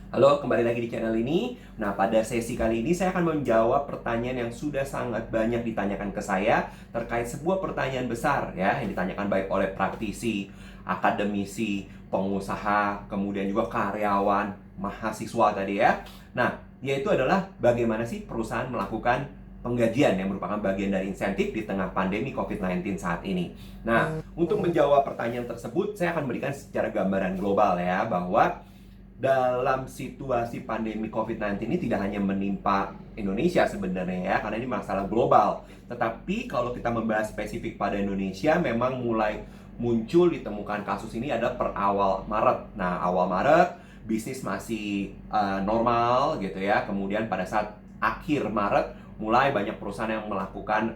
Halo, kembali lagi di channel ini. Nah, pada sesi kali ini saya akan menjawab pertanyaan yang sudah sangat banyak ditanyakan ke saya terkait sebuah pertanyaan besar ya, yang ditanyakan baik oleh praktisi, akademisi, pengusaha, kemudian juga karyawan, mahasiswa tadi ya. Nah, yaitu adalah bagaimana sih perusahaan melakukan penggajian yang merupakan bagian dari insentif di tengah pandemi COVID-19 saat ini. Nah, untuk menjawab pertanyaan tersebut, saya akan memberikan secara gambaran global ya, bahwa dalam situasi pandemi COVID-19 ini tidak hanya menimpa Indonesia sebenarnya ya, karena ini masalah global. Tetapi kalau kita membahas spesifik pada Indonesia, memang mulai muncul ditemukan kasus ini ada per awal Maret. Nah, awal Maret bisnis masih normal gitu ya. Kemudian pada saat akhir Maret mulai banyak perusahaan yang melakukan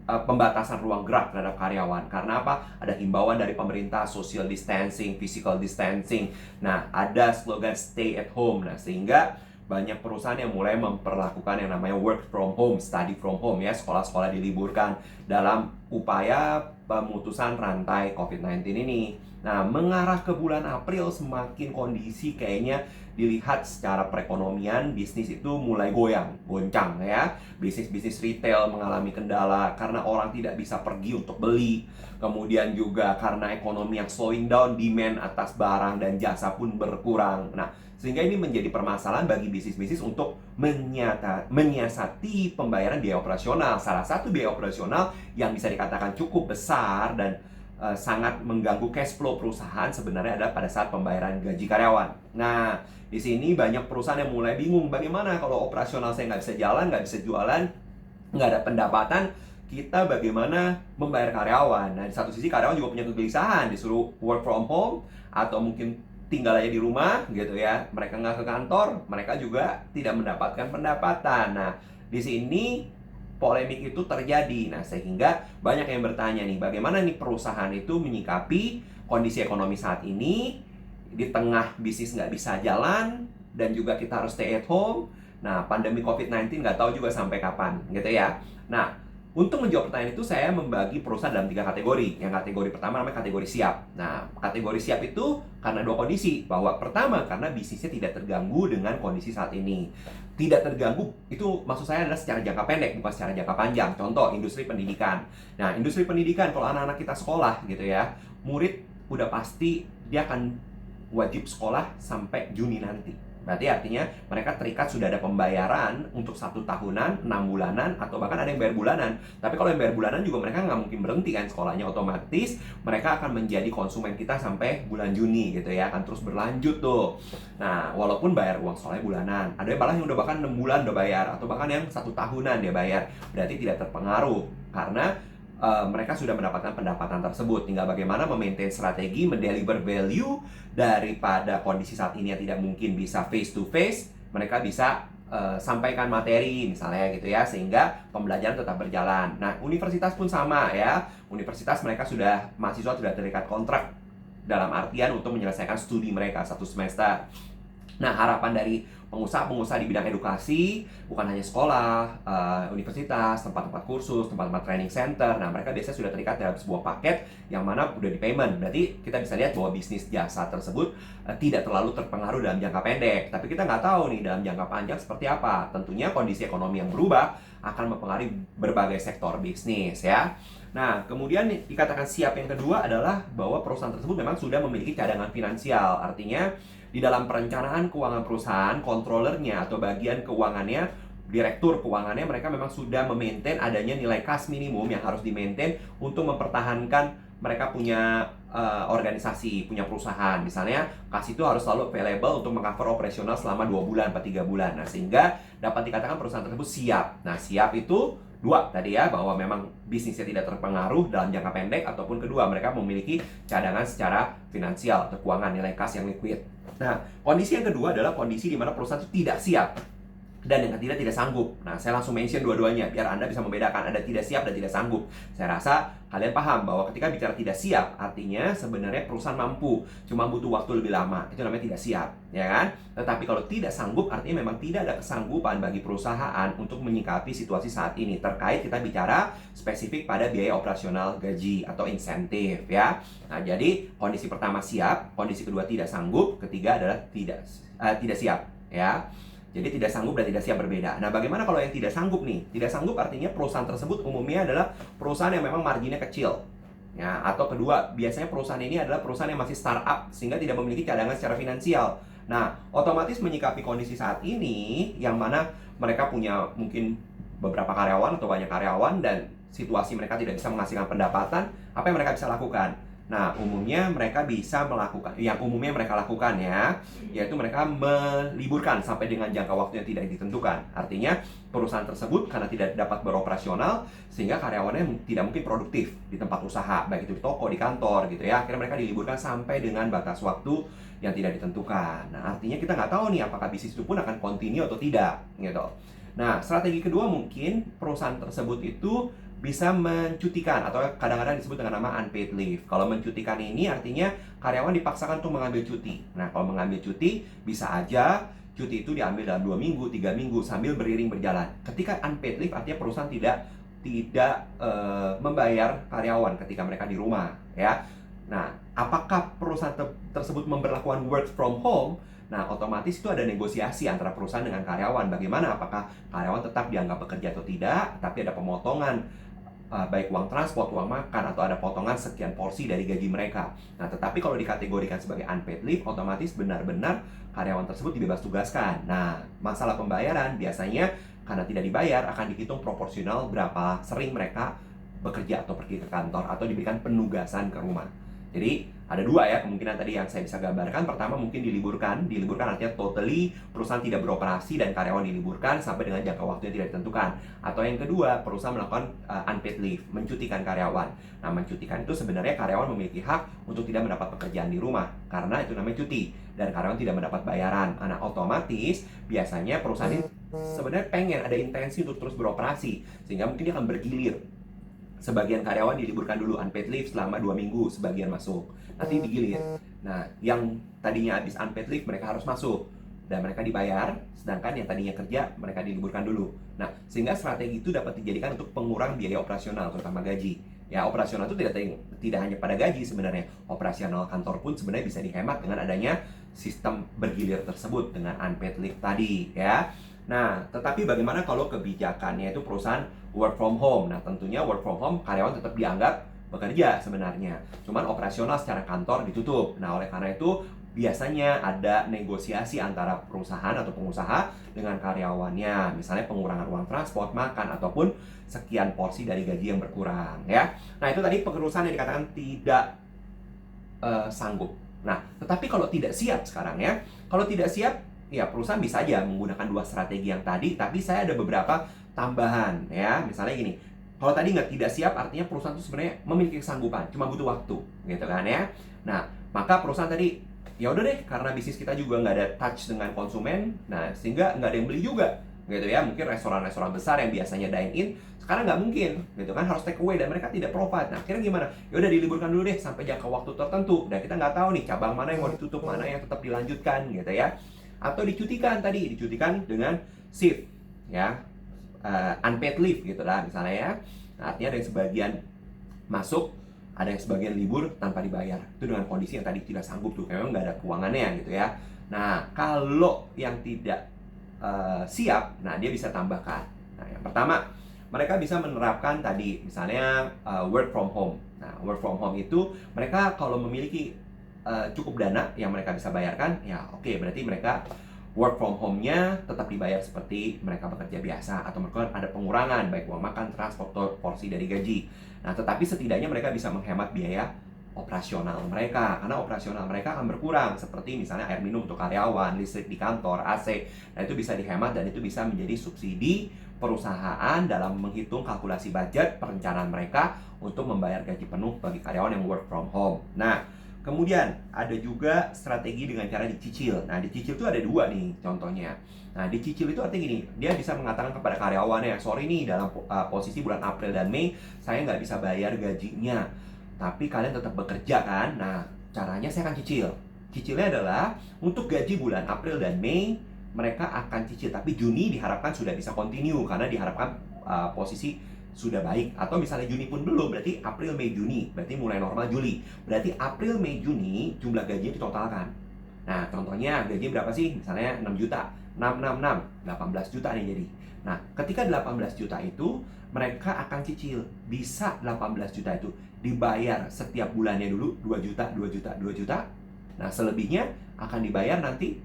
pembatasan ruang gerak terhadap karyawan. Karena apa? Ada himbauan dari pemerintah, social distancing, physical distancing. Nah, ada slogan stay at home. Nah, sehingga banyak perusahaan yang mulai memperlakukan yang namanya work from home, study from home ya, sekolah-sekolah diliburkan dalam upaya pemutusan rantai COVID-19 ini. Nah, mengarah ke bulan April semakin kondisi kayaknya dilihat secara perekonomian, bisnis itu mulai goncang ya. Bisnis-bisnis retail mengalami kendala karena orang tidak bisa pergi untuk beli. Kemudian juga karena ekonomi yang slowing down, demand atas barang dan jasa pun berkurang. Nah, sehingga ini menjadi permasalahan bagi bisnis-bisnis untuk menyiasati pembayaran biaya operasional. Salah satu biaya operasional yang bisa dikatakan cukup besar dan sangat mengganggu cash flow perusahaan sebenarnya adalah pada saat pembayaran gaji karyawan. Nah, di sini banyak perusahaan yang mulai bingung bagaimana kalau operasional saya nggak bisa jalan, nggak bisa jualan, nggak ada pendapatan, kita bagaimana membayar karyawan. Nah, di satu sisi karyawan juga punya kegelisahan, disuruh work from home atau mungkin tinggal aja di rumah gitu ya. Mereka nggak ke kantor, mereka juga tidak mendapatkan pendapatan. Nah, di sini polemik itu terjadi. Nah, sehingga banyak yang bertanya nih, bagaimana nih perusahaan itu menyikapi kondisi ekonomi saat ini di tengah bisnis nggak bisa jalan dan juga kita harus stay at home. Nah, pandemi COVID-19 nggak tahu juga sampai kapan gitu ya. Nah, untuk menjawab pertanyaan itu saya membagi perusahaan dalam 3 kategori. Yang kategori pertama namanya kategori siap. Nah, kategori siap itu karena 2 kondisi. Bahwa pertama, karena bisnisnya tidak terganggu dengan kondisi saat ini. Tidak terganggu itu maksud saya adalah secara jangka pendek, bukan secara jangka panjang. Contoh, industri pendidikan. Nah, industri pendidikan kalau anak-anak kita sekolah gitu ya, murid udah pasti dia akan wajib sekolah sampai Juni nanti. Berarti artinya mereka terikat sudah ada pembayaran untuk 1 tahunan, 6 bulanan, atau bahkan ada yang bayar bulanan. Tapi kalau yang bayar bulanan juga mereka nggak mungkin berhenti kan sekolahnya, otomatis mereka akan menjadi konsumen kita sampai bulan Juni gitu ya, akan terus berlanjut tuh. Nah, walaupun bayar uang sekolahnya bulanan, ada yang malah yang udah bahkan 6 bulan udah bayar, atau bahkan yang 1 tahunan dia bayar, berarti tidak terpengaruh karena mereka sudah mendapatkan pendapatan tersebut. Tinggal bagaimana memaintain strategi, mendeliver value daripada kondisi saat ini yang tidak mungkin bisa face to face, mereka bisa sampaikan materi misalnya gitu ya, sehingga pembelajaran tetap berjalan. Nah, universitas pun sama ya. Universitas mereka mahasiswa sudah terikat kontrak dalam artian untuk menyelesaikan studi mereka 1 semester. Nah, harapan dari pengusaha-pengusaha di bidang edukasi, bukan hanya sekolah, universitas, tempat-tempat kursus, tempat-tempat training center. Nah, mereka biasanya sudah terikat dalam sebuah paket yang mana udah di payment. Berarti kita bisa lihat bahwa bisnis jasa tersebut tidak terlalu terpengaruh dalam jangka pendek. Tapi kita nggak tahu nih dalam jangka panjang seperti apa. Tentunya kondisi ekonomi yang berubah akan mempengaruhi berbagai sektor bisnis ya. Nah, kemudian dikatakan siap yang kedua adalah bahwa perusahaan tersebut memang sudah memiliki cadangan finansial. Artinya, di dalam perencanaan keuangan perusahaan, controllernya atau bagian keuangannya, direktur keuangannya, mereka memang sudah memaintain adanya nilai kas minimum yang harus dimaintain untuk mempertahankan mereka punya organisasi, punya perusahaan. Misalnya, kas itu harus selalu available untuk mengcover operasional selama 2 bulan atau 3 bulan. Nah, sehingga dapat dikatakan perusahaan tersebut siap. Nah, siap itu dua tadi ya, bahwa memang bisnisnya tidak terpengaruh dalam jangka pendek, ataupun kedua, mereka memiliki cadangan secara finansial atau keuangan, nilai kas yang liquid. Nah, kondisi yang kedua adalah kondisi di mana perusahaan itu tidak siap. dan yang ketiga tidak sanggup. Nah, saya langsung mention dua-duanya biar Anda bisa membedakan ada tidak siap dan tidak sanggup. Saya rasa kalian paham bahwa ketika bicara tidak siap artinya sebenarnya perusahaan mampu, cuma butuh waktu lebih lama. Itu namanya tidak siap, ya kan? Tetapi kalau tidak sanggup artinya memang tidak ada kesanggupan bagi perusahaan untuk menyikapi situasi saat ini. Terkait kita bicara spesifik pada biaya operasional gaji atau insentif, ya. Nah, jadi kondisi pertama siap, kondisi kedua tidak sanggup, ketiga adalah tidak siap, ya. Jadi tidak sanggup dan tidak siap berbeda. Nah, bagaimana kalau yang tidak sanggup nih? Tidak sanggup artinya perusahaan tersebut umumnya adalah perusahaan yang memang marginnya kecil. Ya, atau kedua, biasanya perusahaan ini adalah perusahaan yang masih startup sehingga tidak memiliki cadangan secara finansial. Nah, otomatis menyikapi kondisi saat ini yang mana mereka punya mungkin beberapa karyawan atau banyak karyawan dan situasi mereka tidak bisa menghasilkan pendapatan, apa yang mereka bisa lakukan? Nah, umumnya mereka bisa melakukan, yang umumnya mereka lakukan ya, yaitu mereka meliburkan sampai dengan jangka waktu yang tidak ditentukan. Artinya, perusahaan tersebut karena tidak dapat beroperasional, sehingga karyawannya tidak mungkin produktif di tempat usaha, baik itu di toko, di kantor gitu ya. Akhirnya mereka diliburkan sampai dengan batas waktu yang tidak ditentukan. Nah, artinya kita nggak tahu nih apakah bisnis itu pun akan continue atau tidak, gitu. Nah, strategi kedua mungkin perusahaan tersebut itu bisa mencutikan atau kadang-kadang disebut dengan nama unpaid leave. Kalau mencutikan ini artinya karyawan dipaksakan untuk mengambil cuti. Nah, kalau mengambil cuti bisa aja cuti itu diambil dalam 2 minggu, 3 minggu sambil beriring berjalan. Ketika unpaid leave artinya perusahaan tidak membayar karyawan ketika mereka di rumah, ya. Nah, apakah perusahaan tersebut memberlakukan work from home? Nah, otomatis itu ada negosiasi antara perusahaan dengan karyawan. Bagaimana? Apakah karyawan tetap dianggap bekerja atau tidak? Tapi ada pemotongan baik uang transport, uang makan, atau ada potongan sekian porsi dari gaji mereka. Nah, tetapi kalau dikategorikan sebagai unpaid leave, otomatis benar-benar karyawan tersebut dibebas tugaskan. Nah, masalah pembayaran biasanya karena tidak dibayar akan dihitung proporsional berapa sering mereka bekerja atau pergi ke kantor atau diberikan penugasan ke rumah. Jadi ada dua ya kemungkinan tadi yang saya bisa gambarkan. Pertama mungkin diliburkan artinya totally perusahaan tidak beroperasi dan karyawan diliburkan sampai dengan jangka waktu yang tidak ditentukan. Atau yang kedua perusahaan melakukan unpaid leave, mencutikan karyawan. Nah, mencutikan itu sebenarnya karyawan memiliki hak untuk tidak mendapat pekerjaan di rumah karena itu namanya cuti dan karyawan tidak mendapat bayaran. Nah, otomatis biasanya perusahaan ini sebenarnya pengen ada intensi untuk terus beroperasi sehingga mungkin dia akan bergilir. Sebagian karyawan diliburkan dulu unpaid leave selama 2 minggu, sebagian masuk. Nanti digilir. Nah, yang tadinya habis unpaid leave mereka harus masuk dan mereka dibayar, sedangkan yang tadinya kerja mereka diliburkan dulu. Nah, sehingga strategi itu dapat dijadikan untuk pengurangan biaya operasional terutama gaji. Ya, operasional itu tidak hanya pada gaji sebenarnya. Operasional kantor pun sebenarnya bisa dihemat dengan adanya sistem bergilir tersebut dengan unpaid leave tadi, ya. Nah, tetapi bagaimana kalau kebijakannya itu perusahaan work from home? Nah, tentunya work from home karyawan tetap dianggap bekerja sebenarnya. Cuman operasional secara kantor ditutup. Nah, oleh karena itu biasanya ada negosiasi antara perusahaan atau pengusaha dengan karyawannya. Misalnya pengurangan uang transport, makan, ataupun sekian porsi dari gaji yang berkurang, ya. Nah, itu tadi perusahaan yang dikatakan tidak sanggup. Nah, tetapi kalau tidak siap sekarang ya. Kalau tidak siap, ya perusahaan bisa aja menggunakan dua strategi yang tadi, tapi saya ada beberapa tambahan ya. Misalnya gini, kalau tadi nggak tidak siap artinya perusahaan itu sebenarnya memiliki kesanggupan, cuma butuh waktu, gitu kan ya. Nah, maka perusahaan tadi ya udah deh, karena bisnis kita juga nggak ada touch dengan konsumen, nah sehingga nggak ada yang beli juga, gitu ya. Mungkin restoran-restoran besar yang biasanya dine in sekarang nggak mungkin, gitu kan, harus take away dan mereka tidak provide. Nah, akhirnya gimana? Ya udah diliburkan dulu deh sampai jangka waktu tertentu dan kita nggak tahu nih cabang mana yang mau ditutup, mana yang tetap dilanjutkan, gitu ya. Atau dicutikan dengan shift ya, unpaid leave gitu lah misalnya ya. Nah, artinya ada yang sebagian masuk, ada yang sebagian libur tanpa dibayar. Itu dengan kondisi yang tadi tidak sanggup tuh, memang nggak ada keuangannya gitu ya. Nah, kalau yang tidak siap, nah dia bisa tambahkan. Nah, yang pertama mereka bisa menerapkan tadi misalnya work from home. Nah, work from home itu mereka kalau memiliki cukup dana yang mereka bisa bayarkan, ya oke, berarti mereka work from home-nya tetap dibayar seperti mereka bekerja biasa atau mereka ada pengurangan baik uang makan, transport, porsi dari gaji. Nah, tetapi setidaknya mereka bisa menghemat biaya operasional mereka karena operasional mereka akan berkurang seperti misalnya air minum untuk karyawan, listrik di kantor, AC. Nah, itu bisa dihemat dan itu bisa menjadi subsidi perusahaan dalam menghitung kalkulasi budget perencanaan mereka untuk membayar gaji penuh bagi karyawan yang work from home. Nah, kemudian ada juga strategi dengan cara dicicil. Nah, dicicil itu ada dua nih contohnya. Nah, dicicil itu artinya gini, dia bisa mengatakan kepada karyawannya, sorry nih dalam posisi bulan April dan Mei, saya nggak bisa bayar gajinya. Tapi kalian tetap bekerja kan? Nah, caranya saya akan cicil. Cicilnya adalah untuk gaji bulan April dan Mei, mereka akan cicil. Tapi Juni diharapkan sudah bisa continue, karena diharapkan posisi sudah baik. Atau misalnya Juni pun belum, berarti April, Mei, Juni. Berarti mulai normal Juli. Berarti April, Mei, Juni jumlah gajinya ditotalkan. Nah, contohnya gaji berapa sih? Misalnya 6 juta. 6, 18 juta nih jadi. Nah, ketika 18 juta itu, mereka akan cicil. Bisa 18 juta itu dibayar setiap bulannya dulu 2 juta, 2 juta, 2 juta. Nah, selebihnya akan dibayar nanti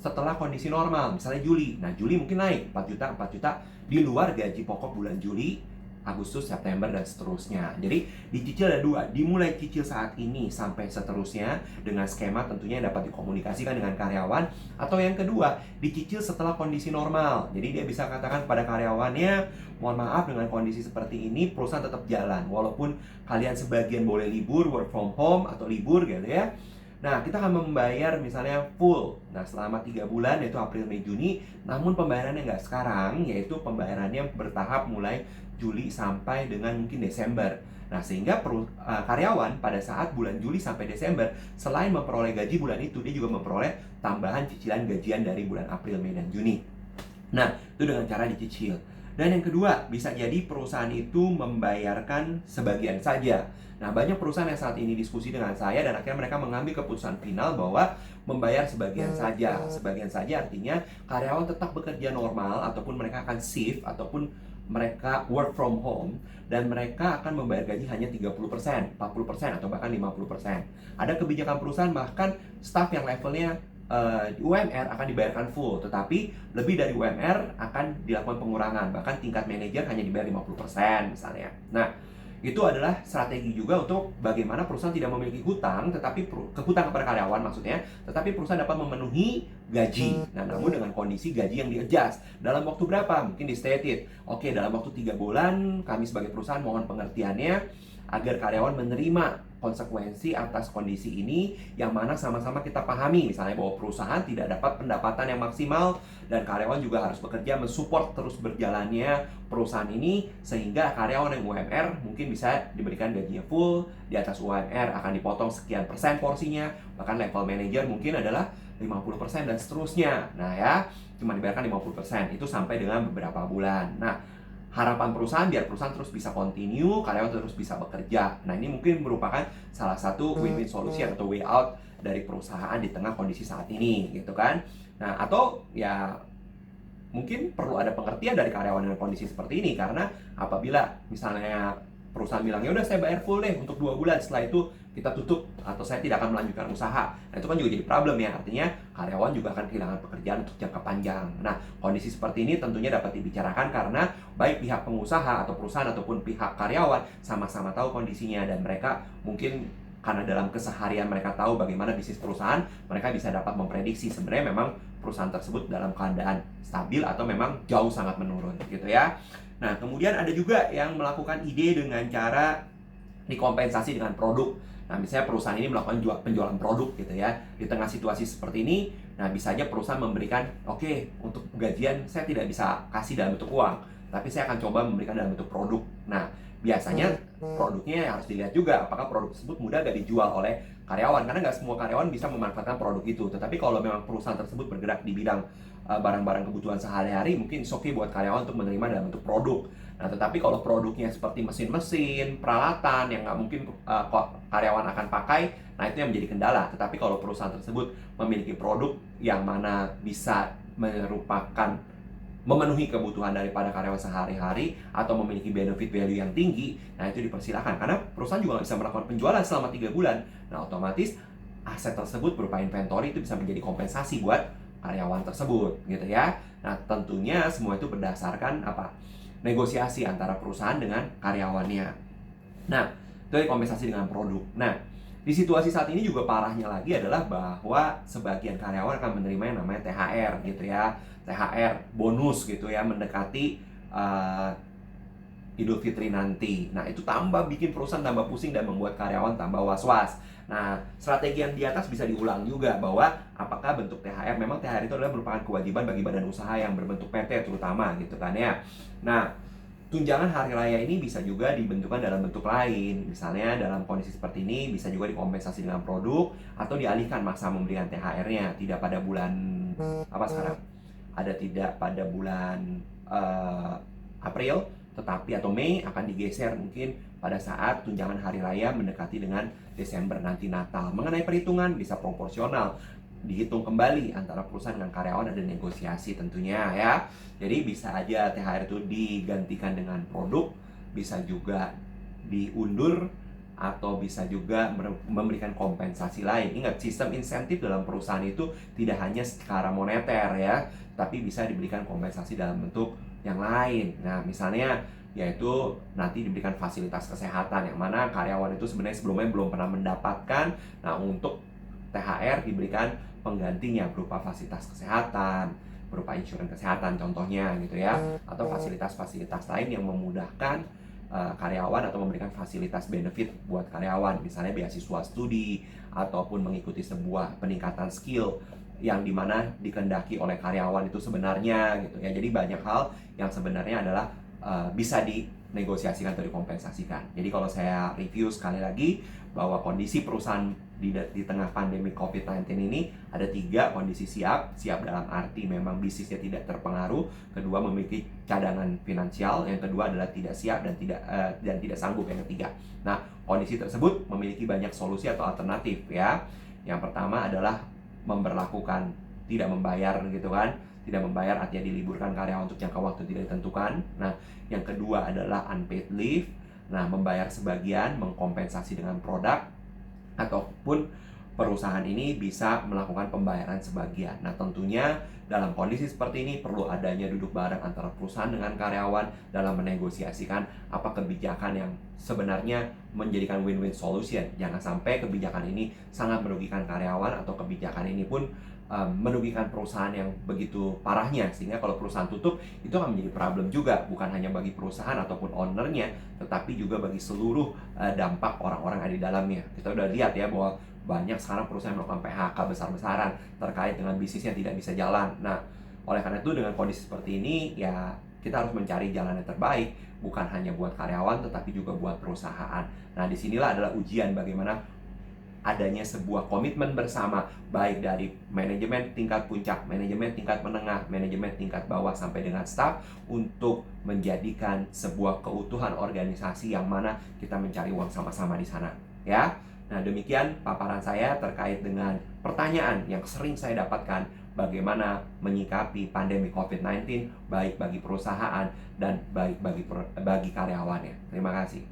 setelah kondisi normal, misalnya Juli. Nah, Juli mungkin naik 4 juta, 4 juta di luar gaji pokok bulan Juli, Agustus, September, dan seterusnya. Jadi, dicicil ada dua. Dimulai cicil saat ini sampai seterusnya dengan skema tentunya yang dapat dikomunikasikan dengan karyawan. Atau yang kedua, dicicil setelah kondisi normal. Jadi, dia bisa katakan pada karyawannya, mohon maaf dengan kondisi seperti ini, perusahaan tetap jalan. Walaupun kalian sebagian boleh libur, work from home, atau libur gitu ya. Nah, kita akan membayar misalnya full. Nah, selama 3 bulan, yaitu April, Mei, Juni. Namun pembayarannya nggak sekarang, yaitu pembayarannya bertahap mulai Juli sampai dengan mungkin Desember. Nah, sehingga karyawan pada saat bulan Juli sampai Desember, selain memperoleh gaji bulan itu, dia juga memperoleh tambahan cicilan gajian dari bulan April, Mei, dan Juni. Nah, itu dengan cara dicicil. Dan yang kedua, bisa jadi perusahaan itu membayarkan sebagian saja. Nah, banyak perusahaan yang saat ini diskusi dengan saya dan akhirnya mereka mengambil keputusan final bahwa membayar sebagian saja. Sebagian saja artinya karyawan tetap bekerja normal ataupun mereka akan shift ataupun mereka work from home dan mereka akan membayar gaji hanya 30%, 40% atau bahkan 50%. Ada kebijakan perusahaan bahkan staff yang levelnya UMR akan dibayarkan full, tetapi lebih dari UMR akan dilakukan pengurangan, bahkan tingkat manajer hanya dibayar 50% misalnya. Nah, itu adalah strategi juga untuk bagaimana perusahaan tidak memiliki hutang, tetapi hutang kepada karyawan maksudnya, tetapi perusahaan dapat memenuhi gaji. Nah, namun dengan kondisi gaji yang di-adjust. Dalam waktu berapa? Mungkin di-stated. Oke, dalam waktu 3 bulan, kami sebagai perusahaan mohon pengertiannya agar karyawan menerima konsekuensi atas kondisi ini yang mana sama-sama kita pahami, misalnya bahwa perusahaan tidak dapat pendapatan yang maksimal dan karyawan juga harus bekerja mensupport terus berjalannya perusahaan ini, sehingga karyawan yang UMR mungkin bisa diberikan gajinya full, di atas UMR akan dipotong sekian persen porsinya, bahkan level manager mungkin adalah 50% dan seterusnya. Nah ya, cuma dibayarkan 50%, itu sampai dengan beberapa bulan. Nah, harapan perusahaan biar perusahaan terus bisa continue, karyawan terus bisa bekerja. Nah, ini mungkin merupakan salah satu win-win solution atau way out dari perusahaan di tengah kondisi saat ini, gitu kan. Nah, atau ya mungkin perlu ada pengertian dari karyawan dengan kondisi seperti ini, karena apabila misalnya perusahaan bilang, ya udah saya bayar full deh untuk 2 bulan, setelah itu kita tutup atau saya tidak akan melanjutkan usaha. Nah, itu kan juga jadi problem ya, artinya karyawan juga akan kehilangan pekerjaan untuk jangka panjang. Nah, kondisi seperti ini tentunya dapat dibicarakan karena baik pihak pengusaha atau perusahaan ataupun pihak karyawan sama-sama tahu kondisinya dan mereka mungkin karena dalam keseharian mereka tahu bagaimana bisnis perusahaan, mereka bisa dapat memprediksi sebenarnya memang perusahaan tersebut dalam keadaan stabil atau memang jauh sangat menurun gitu ya. Nah, kemudian ada juga yang melakukan ide dengan cara dikompensasi dengan produk. Nah, misalnya perusahaan ini melakukan penjualan produk gitu ya. Di tengah situasi seperti ini, nah bisa aja perusahaan memberikan, oke, untuk gajian saya tidak bisa kasih dalam bentuk uang, tapi saya akan coba memberikan dalam bentuk produk. Nah, biasanya produknya harus dilihat juga apakah produk tersebut mudah gak dijual oleh karyawan, karena nggak semua karyawan bisa memanfaatkan produk itu. Tetapi kalau memang perusahaan tersebut bergerak di bidang barang-barang kebutuhan sehari-hari, mungkin oke buat karyawan untuk menerima dalam bentuk produk. Nah, tetapi kalau produknya seperti mesin-mesin, peralatan yang nggak mungkin karyawan akan pakai, nah itu yang menjadi kendala. Tetapi kalau perusahaan tersebut memiliki produk yang mana bisa merupakan memenuhi kebutuhan daripada karyawan sehari-hari atau memiliki benefit value yang tinggi, nah itu dipersilakan. Karena perusahaan juga nggak bisa melakukan penjualan selama 3 bulan. Nah, otomatis aset tersebut berupa inventory itu bisa menjadi kompensasi buat karyawan tersebut gitu ya. Nah, tentunya semua itu berdasarkan apa? Negosiasi antara perusahaan dengan karyawannya. Nah, itu kompensasi dengan produk. Nah, di situasi saat ini juga parahnya lagi adalah bahwa sebagian karyawan akan menerima yang namanya THR gitu ya. THR bonus gitu ya, mendekati Idul Fitri nanti. Nah, itu tambah bikin perusahaan tambah pusing dan membuat karyawan tambah was-was. Nah, strategi yang di atas bisa diulang juga bahwa apakah bentuk THR, memang THR itu adalah merupakan kewajiban bagi badan usaha yang berbentuk PT terutama gitu kan ya. Nah, tunjangan hari raya ini bisa juga dibentukkan dalam bentuk lain. Misalnya dalam kondisi seperti ini bisa juga dikompensasi dengan produk atau dialihkan masa memberikan THR-nya tidak pada bulan apa sekarang? Ada tidak pada bulan eh, April, tetapi atau Mei akan digeser mungkin pada saat tunjangan hari raya mendekati dengan Desember nanti Natal. Mengenai perhitungan bisa proporsional, dihitung kembali antara perusahaan dengan karyawan, ada negosiasi tentunya ya. Jadi bisa aja THR itu digantikan dengan produk, bisa juga diundur, atau bisa juga memberikan kompensasi lain. Ingat, sistem insentif dalam perusahaan itu tidak hanya secara moneter ya, tapi bisa diberikan kompensasi dalam bentuk yang lain. Nah, misalnya yaitu nanti diberikan fasilitas kesehatan yang mana karyawan itu sebenarnya sebelumnya belum pernah mendapatkan. Nah, untuk THR diberikan penggantinya berupa fasilitas kesehatan, berupa insurans kesehatan contohnya gitu ya, atau fasilitas-fasilitas lain yang memudahkan karyawan atau memberikan fasilitas benefit buat karyawan, misalnya beasiswa studi ataupun mengikuti sebuah peningkatan skill yang dimana dikendaki oleh karyawan itu sebenarnya gitu ya. Jadi banyak hal yang sebenarnya adalah bisa dinegosiasikan atau dikompensasikan. Jadi kalau saya review sekali lagi bahwa kondisi perusahaan di tengah pandemi COVID-19 ini ada 3 kondisi siap dalam arti memang bisnisnya tidak terpengaruh, kedua memiliki cadangan finansial, yang kedua adalah tidak siap dan tidak sanggup, yang ketiga. Nah, kondisi tersebut memiliki banyak solusi atau alternatif ya. Yang pertama adalah memberlakukan tidak membayar gitu kan. Tidak membayar artinya diliburkan karyawan untuk jangka waktu tidak ditentukan. Nah, yang kedua adalah unpaid leave. Nah, membayar sebagian, mengkompensasi dengan produk, ataupun perusahaan ini bisa melakukan pembayaran sebagian. Nah, tentunya dalam kondisi seperti ini perlu adanya duduk bareng antara perusahaan dengan karyawan dalam menegosiasikan apa kebijakan yang sebenarnya menjadikan win-win solution. Jangan sampai kebijakan ini sangat merugikan karyawan atau kebijakan ini pun merugikan perusahaan yang begitu parahnya, sehingga kalau perusahaan tutup itu akan menjadi problem juga, bukan hanya bagi perusahaan ataupun ownernya, tetapi juga bagi seluruh dampak orang-orang yang ada di dalamnya. Kita udah lihat ya bahwa banyak sekarang perusahaan melakukan PHK besar-besaran terkait dengan bisnisnya tidak bisa jalan. Nah, oleh karena itu dengan kondisi seperti ini ya kita harus mencari jalan yang terbaik, bukan hanya buat karyawan tetapi juga buat perusahaan. Nah, disinilah adalah ujian bagaimana adanya sebuah komitmen bersama, baik dari manajemen tingkat puncak, manajemen tingkat menengah, manajemen tingkat bawah sampai dengan staff, untuk menjadikan sebuah keutuhan organisasi yang mana kita mencari uang sama-sama di sana ya. Nah, demikian paparan saya terkait dengan pertanyaan yang sering saya dapatkan, bagaimana menyikapi pandemi COVID-19 baik bagi perusahaan dan baik bagi karyawannya. Terima kasih.